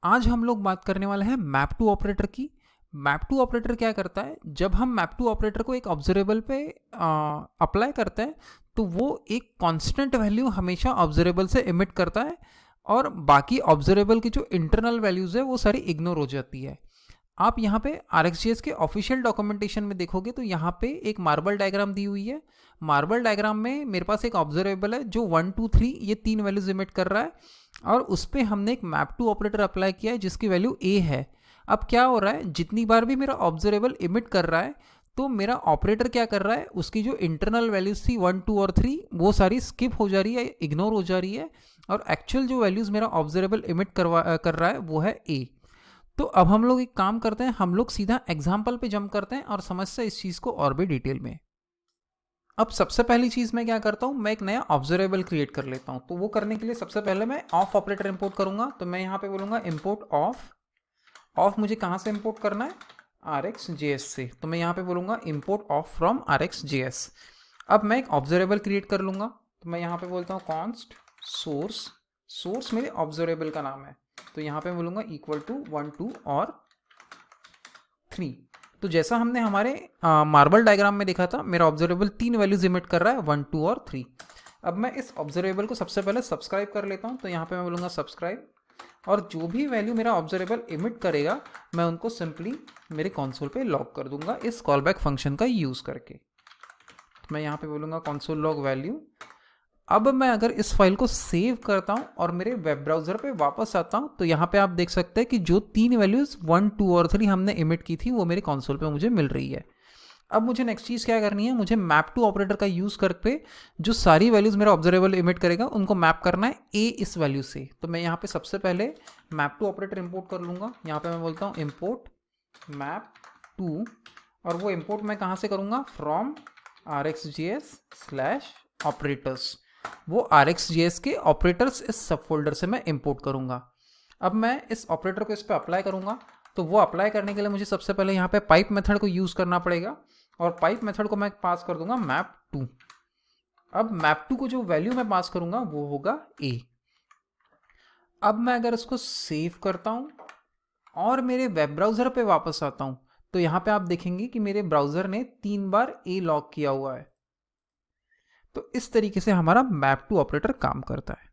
आज हम लोग बात करने वाले हैं मैप टू ऑपरेटर की। मैप टू ऑपरेटर क्या करता है, जब हम मैप टू ऑपरेटर को एक ऑब्जर्वेबल पे अप्लाई करते हैं तो वो एक कांस्टेंट वैल्यू हमेशा ऑब्जर्वेबल से इमिट करता है और बाकी ऑब्जर्वेबल की जो इंटरनल वैल्यूज़ है वो सारी इग्नोर हो जाती है। आप यहाँ पे RxJS के ऑफिशियल डॉक्यूमेंटेशन में देखोगे तो यहाँ पे एक मार्बल डायग्राम दी हुई है। मार्बल डायग्राम में मेरे पास एक ऑब्जर्वेबल है जो 1 2 3 ये 3 वैल्यूज इमिट कर रहा है और उस पर हमने एक मैप टू ऑपरेटर अप्लाई किया है जिसकी वैल्यू a है। अब क्या हो रहा है, जितनी बार भी मेरा ऑब्जर्वेबल इमिट कर रहा है तो मेरा ऑपरेटर क्या कर रहा है, उसकी जो इंटरनल वैल्यूज थी 1 2 और 3 वो सारी स्किप हो जा रही है, इग्नोर हो जा रही है और एक्चुअल जो वैल्यूज मेरा ऑब्जर्वेबल इमिट कर रहा है वो है a। तो अब हम लोग एक काम करते हैं, हम लोग सीधा एग्जाम्पल पे जंप करते हैं और समझते हैं इस चीज़ को और भी डिटेल में। अब सबसे पहली चीज़ मैं क्या करता हूँ, मैं एक नया ऑब्जर्वेबल क्रिएट कर लेता हूँ। तो वो करने के लिए सबसे पहले मैं ऑफ ऑपरेटर इंपोर्ट करूँगा। तो मैं यहाँ पे बोलूँगा इंपोर्ट ऑफ। ऑफ मुझे कहाँ से इंपोर्ट करना है, RxJS से। तो मैं यहाँ पे बोलूँगा इंपोर्ट ऑफ फ्रॉम RxJS। अब मैं एक ऑब्जर्वेबल क्रिएट कर लूँगा। तो मैं यहाँ पे बोलता हूँ कॉन्स्ट सोर्स। सोर्स मेरे ऑब्जर्वेबल का नाम है। तो यहाँ पे बोलूँगा इक्वल टू 1 2 और 3। तो जैसा हमने हमारे मार्बल डायग्राम में देखा था, मेरा ऑब्जर्वेबल 3 वैल्यूज इमिट कर रहा है 1 2 और 3। अब मैं इस ऑब्जर्वेबल को सबसे पहले सब्सक्राइब कर लेता हूँ। तो यहाँ पे मैं बोलूँगा सब्सक्राइब और जो भी वैल्यू मेरा ऑब्जर्वेबल इमिट करेगा मैं उनको सिंपली मेरे कंसोल पे लॉग कर दूंगा इस कॉलबैक फंक्शन का यूज़ करके। तो मैं यहाँ पे बोलूँगा कंसोल लॉग वैल्यू। अब मैं अगर इस फाइल को सेव करता हूं और मेरे वेब ब्राउज़र पे वापस आता हूं तो यहाँ पे आप देख सकते हैं कि जो 3 वैल्यूज़ 1 2 और 3 हमने इमिट की थी वो मेरे कंसोल पे मुझे मिल रही है। अब मुझे नेक्स्ट चीज़ क्या करनी है, मुझे मैप टू ऑपरेटर का यूज़ करके जो सारी वैल्यूज़ मेरा ऑब्जर्वेबल इमिट करेगा उनको मैप करना है a इस वैल्यू से। तो मैं यहाँ पे सबसे पहले मैप टू ऑपरेटर इम्पोर्ट कर लूँगा। यहाँ पे मैं बोलता हूँ इम्पोर्ट मैप टू और वो इम्पोर्ट मैं कहाँ से करूँगा, फ्रॉम RxJS/operators। वो RxJS के ऑपरेटर्स इस सब फोल्डर से मैं इंपोर्ट करूंगा। अब मैं इस ऑपरेटर को इस पर अप्लाई करूंगा। तो वो अप्लाई करने के लिए मुझे सबसे पहले यहाँ पे पाइप मेथड को यूज़ करना पड़ेगा और पाइप मेथड को मैं पास कर दूंगा मैप टू। अब मैप टू को जो वैल्यू मैं पास करूंगा वो होगा a। अब मैं अगर इसको सेव करता हूँ और मेरे वेब ब्राउज़र पे वापस आता हूँ तो यहाँ पे आप देखेंगे कि मेरे ब्राउज़र ने 3 बार a लॉग किया हुआ है। तो इस तरीके से हमारा मैप टू ऑपरेटर काम करता है।